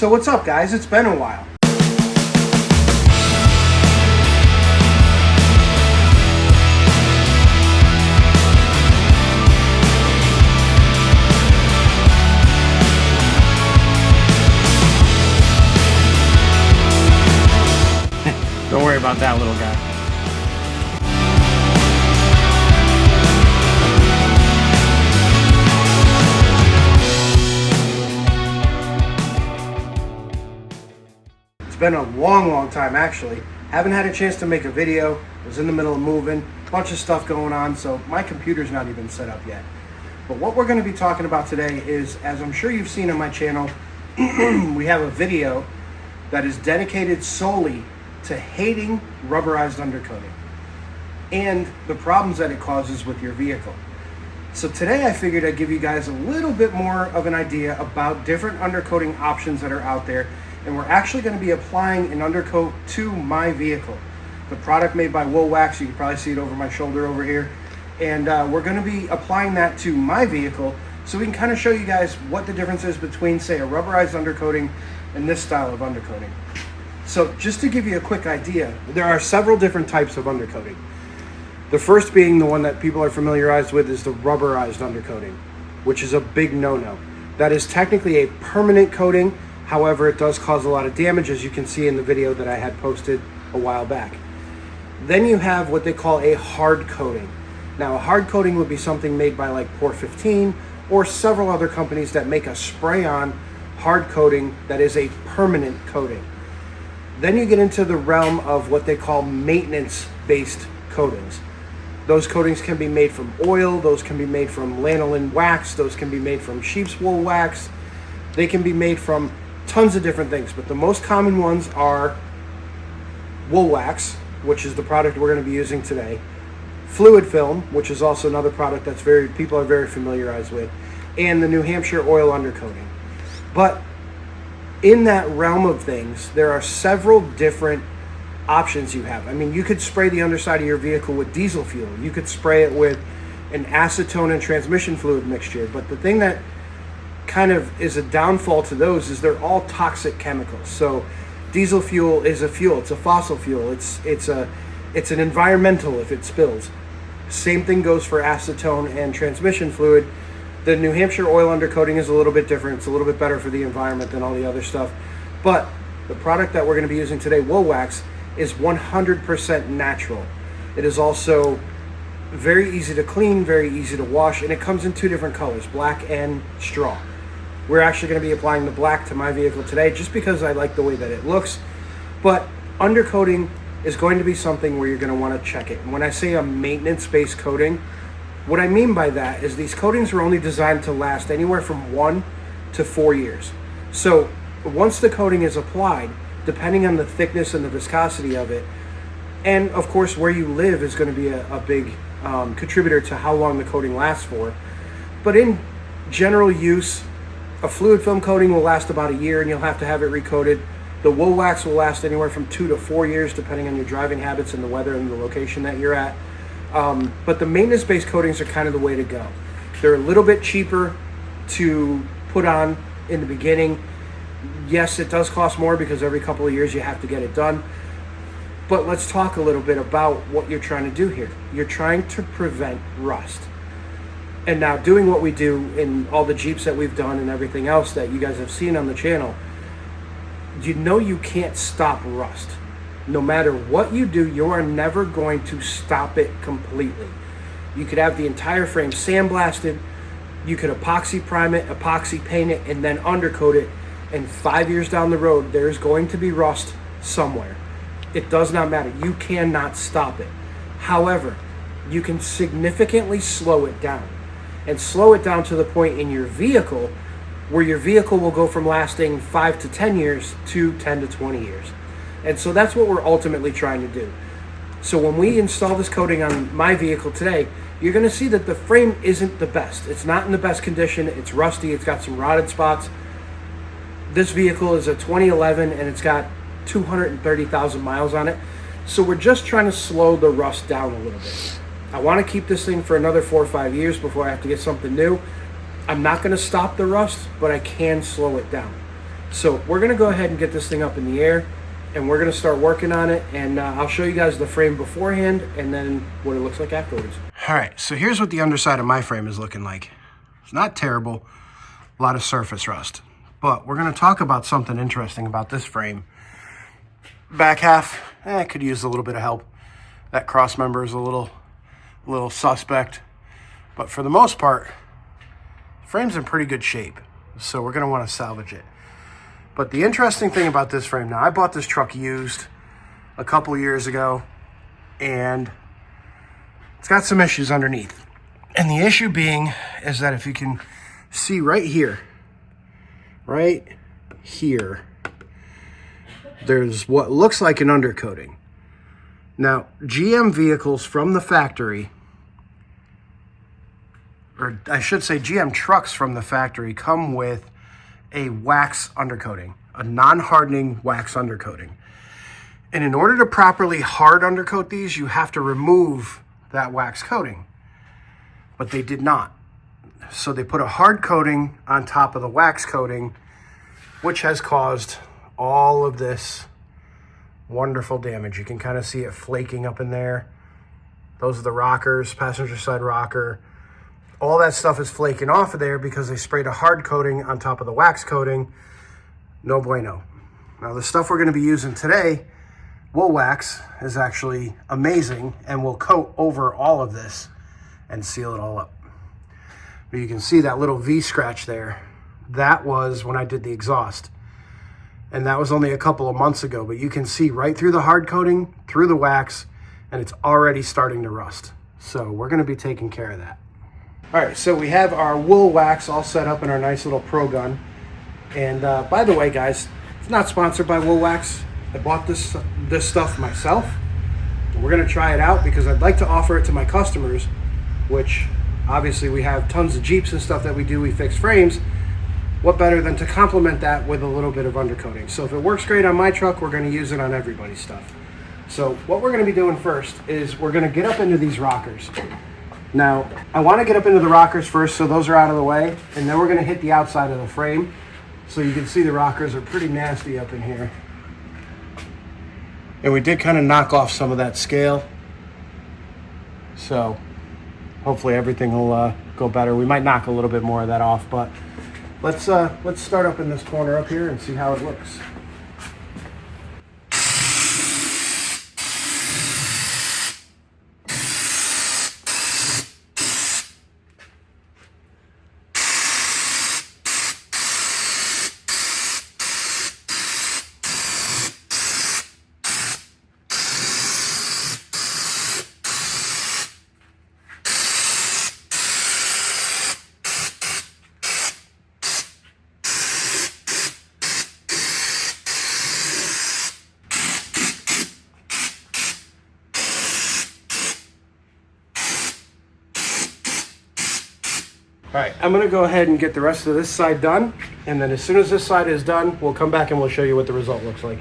So what's up, guys? It's been a while. Don't worry about that, little guy. It's been a long time, actually. Haven't had a chance to make a video. Was in the middle of moving, bunch of stuff going on, so my computer's not even set up yet. But what we're going to be talking about today is, as I'm sure you've seen on my channel, we have a video that is dedicated solely to hating rubberized undercoating and the problems that it causes with your vehicle. So today I figured I'd give you guys a little bit more of an idea about different undercoating options that are out there, and we're actually going to be applying an undercoat to my vehicle. The product made by WoolWax, you can probably see it over my shoulder over here, and we're going to be applying that to my vehicle so we can kind of show you guys what the difference is between, say, a rubberized undercoating and this style of undercoating. So just to give you a quick idea, there are several different types of undercoating. The first being the one that people are familiarized with is the rubberized undercoating, which is a big no-no. That is technically a permanent coating, however it does cause a lot of damage, as you can see in the video that I had posted a while back. Then you have what they call a hard coating. Now a hard coating would be something made by like Port 15 or several other companies that make a spray-on hard coating that is a permanent coating. Then you get into the realm of what they call maintenance-based coatings. Those coatings can be made from oil, those can be made from lanolin wax, those can be made from sheep's wool wax. They can be made from tons of different things, but the most common ones are WoolWax, which is the product we're going to be using today, fluid film, which is also another product that's people are very familiarized with, and the New Hampshire oil undercoating. But in that realm of things, there are several different options you have. I mean, you could spray the underside of your vehicle with diesel fuel. You could spray it with an acetone and transmission fluid mixture. But the thing that kind of is a downfall to those is they're all toxic chemicals. So diesel fuel is a fuel. It's a fossil fuel. It's an environmental if it spills. Same thing goes for acetone and transmission fluid. The New Hampshire oil undercoating is a little bit different. It's a little bit better for the environment than all the other stuff. But the product that we're going to be using today, WoolWax, is 100% natural. It is also very easy to clean, very easy to wash, and it comes in two different colors, black and straw. We're actually going to be applying the black to my vehicle today just because I like the way that it looks. But undercoating is going to be something where you're going to want to check it. And when I say a maintenance-based coating, what I mean by that is these coatings are only designed to last anywhere from 1 to 4 years. So once the coating is applied, depending on the thickness and the viscosity of it, and of course where you live is going to be a big contributor to how long the coating lasts for. But in general use, a fluid film coating will last about a year and you'll have to have it recoated. The WoolWax will last anywhere from 2 to 4 years depending on your driving habits and the weather and the location that you're at. But the maintenance-based coatings are kind of the way to go. They're a little bit cheaper to put on in the beginning. Yes, it does cost more because every couple of years you have to get it done. But let's talk a little bit about what you're trying to do here. You're trying to prevent rust. And now doing what we do in all the Jeeps that we've done and everything else that you guys have seen on the channel, you know you can't stop rust. No matter what you do, you are never going to stop it completely. You could have the entire frame sandblasted, you could epoxy prime it, epoxy paint it, and then undercoat it, and 5 years down the road, there's going to be rust somewhere. It does not matter. You cannot stop it. However, you can significantly slow it down, and slow it down to the point in your vehicle where your vehicle will go from lasting 5 to 10 years to 10 to 20 years. And so that's what we're ultimately trying to do. So when we install this coating on my vehicle today, you're going to see that the frame isn't the best. It's not in the best condition. It's rusty. It's got some rotted spots. This vehicle is a 2011 and it's got 230,000 miles on it. So we're just trying to slow the rust down a little bit. I want to keep this thing for another 4 or 5 years before I have to get something new. I'm not going to stop the rust, but I can slow it down. So we're gonna go ahead and get this thing up in the air, and we're gonna start working on it, and I'll show you guys the frame beforehand and then what it looks like afterwards. All right, so here's what the underside of my frame is looking like. It's not terrible, a lot of surface rust, but we're gonna talk about something interesting about this frame. Back half, could use a little bit of help. That cross member is a little suspect, but for the most part, the frame's in pretty good shape. So we're gonna wanna salvage it. But the interesting thing about this frame, now I bought this truck used a couple years ago, and it's got some issues underneath. And the issue being is that if you can see right here, there's what looks like an undercoating. Now, GM vehicles from the factory, or I should say GM trucks from the factory, come with a wax undercoating, a non-hardening wax undercoating. And in order to properly hard undercoat these, you have to remove that wax coating. But they did not. So they put a hard coating on top of the wax coating, which has caused all of this wonderful damage. You can kind of see it flaking up in there. Those are the rockers, passenger side rocker. All that stuff is flaking off of there because they sprayed a hard coating on top of the wax coating. No bueno. Now the stuff we're going to be using today, WoolWax, is actually amazing and will coat over all of this and seal it all up. But you can see that little V scratch there. That was when I did the exhaust. And that was only a couple of months ago, but you can see right through the hard coating, through the wax, and it's already starting to rust. So we're gonna be taking care of that. All right, so we have our WoolWax all set up in our nice little Pro Gun. And by the way, guys, it's not sponsored by WoolWax. I bought this stuff myself. We're gonna try it out because I'd like to offer it to my customers, which obviously we have tons of Jeeps and stuff that we do, we fix frames. What better than to complement that with a little bit of undercoating? So if it works great on my truck, we're gonna use it on everybody's stuff. So what we're gonna be doing first is we're gonna get up into these rockers. Now, I wanna get up into the rockers first so those are out of the way, and then we're gonna hit the outside of the frame. So you can see the rockers are pretty nasty up in here. And we did kind of knock off some of that scale. So hopefully everything will go better. We might knock a little bit more of that off, but let's start up in this corner up here and see how it looks. All right, I'm gonna go ahead and get the rest of this side done, and then as soon as this side is done, we'll come back and we'll show you what the result looks like.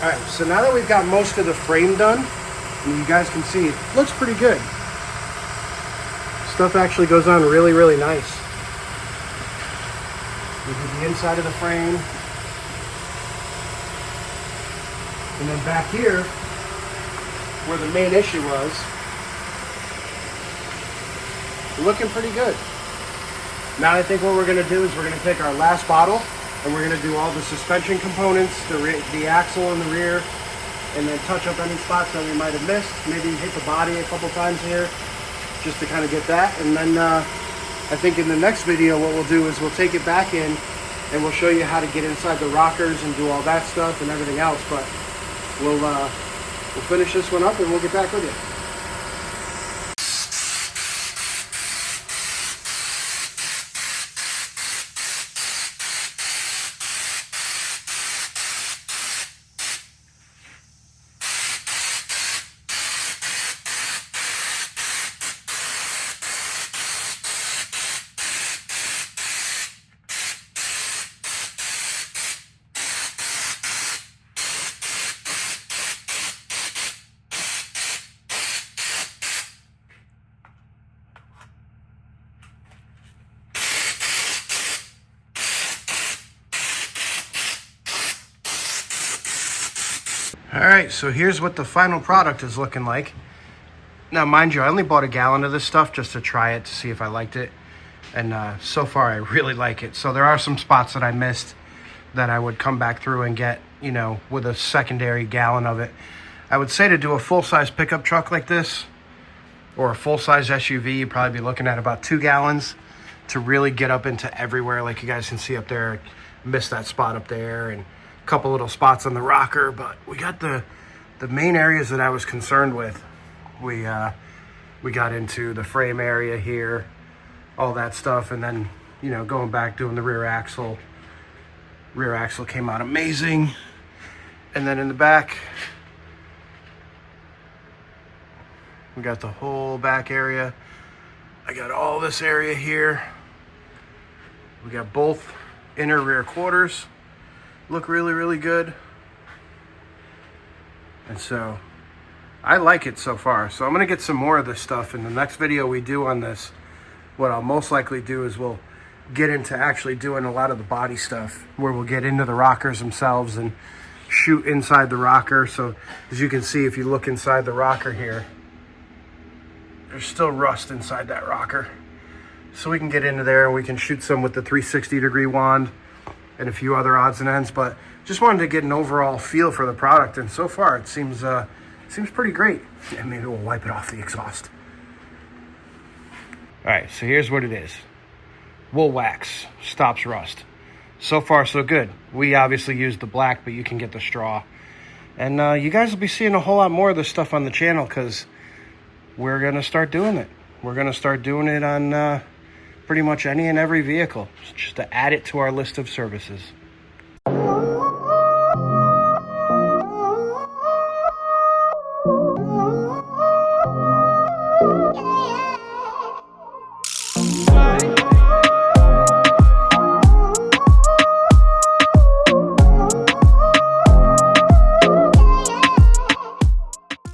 Alright, so now that we've got most of the frame done, and you guys can see, it looks pretty good. Stuff actually goes on really, really nice. We did the inside of the frame. And then back here, where the main issue was, looking pretty good. Now I think what we're going to do is we're going to take our last bottle and we're going to do all the suspension components, the axle in the rear, and then touch up any spots that we might have missed. Maybe hit the body a couple times here just to kind of get that. And then I think in the next video what we'll do is we'll take it back in and we'll show you how to get inside the rockers and do all that stuff and everything else. But we'll finish this one up and we'll get back with you. All right, so here's what the final product is looking like. Now, mind you, I only bought a gallon of this stuff just to try it to see if I liked it. And so far, I really like it. So there are some spots that I missed that I would come back through and get, you know, with a secondary gallon of it. I would say to do a full-size pickup truck like this or a full-size SUV, you'd probably be looking at about 2 gallons to really get up into everywhere. Like you guys can see up there, missed that spot up there and couple little spots on the rocker, but we got the main areas that I was concerned with. We got into the frame area here, all that stuff, and then, you know, going back doing the rear axle. Rear axle came out amazing. And then in the back, we got the whole back area. I got all this area here. We got both inner rear quarters. Look really, really good. And so I like it so far. So I'm gonna get some more of this stuff in the next video we do on this. What I'll most likely do is we'll get into actually doing a lot of the body stuff where we'll get into the rockers themselves and shoot inside the rocker. So as you can see, if you look inside the rocker here, there's still rust inside that rocker. So we can get into there and we can shoot some with the 360-degree wand and a few other odds and ends, but just wanted to get an overall feel for the product, and so far it seems pretty great. And maybe we'll wipe it off the exhaust. All right, so here's what it is. WoolWax stops rust. So far, so good. We obviously use the black, but you can get the straw. And you guys will be seeing a whole lot more of this stuff on the channel because we're gonna start doing it. We're gonna start doing it on pretty much any and every vehicle, just to add it to our list of services.